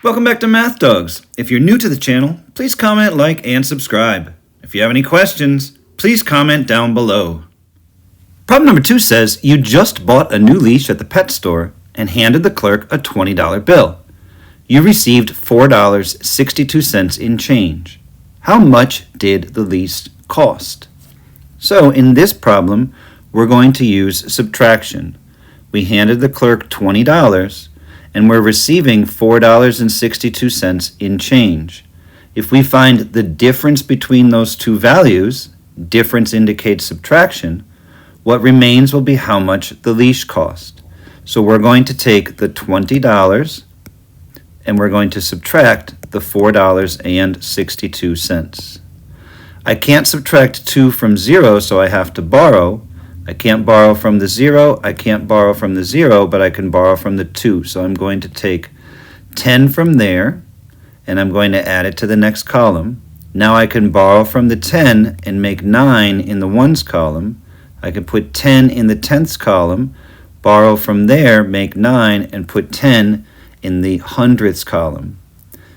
Welcome back to Math Dogs. If you're new to the channel, please comment, like, and subscribe. If you have any questions, please comment down below. Problem number 2 says you just bought a new leash at the pet store and handed the clerk a $20 bill. You received $4.62 in change. How much did the leash cost? So in this problem, we're going to use subtraction. We handed the clerk $20 and we're receiving $4.62 in change. If we find the difference between those two values, difference indicates subtraction, what remains will be how much the leash cost. So we're going to take the $20 and we're going to subtract the $4.62. I can't subtract 2 from 0, so I have to borrow. I can't borrow from the 0, I can't borrow from the 0, but I can borrow from the 2. So I'm going to take 10 from there, and I'm going to add it to the next column. Now I can borrow from the 10 and make 9 in the ones column. I can put 10 in the tenths column, borrow from there, make 9, and put 10 in the hundredths column.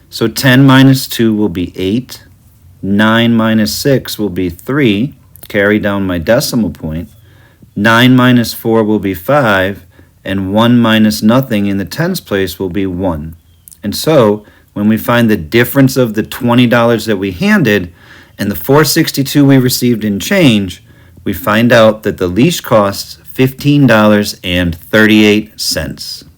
So 10 minus 2 will be 8. 9 minus 6 will be 3. Carry down my decimal point. 9 minus 4 will be 5, and 1 minus nothing in the tens place will be 1. And so, when we find the difference of the $20 that we handed and the $4.62 we received in change, we find out that the leash costs $15.38.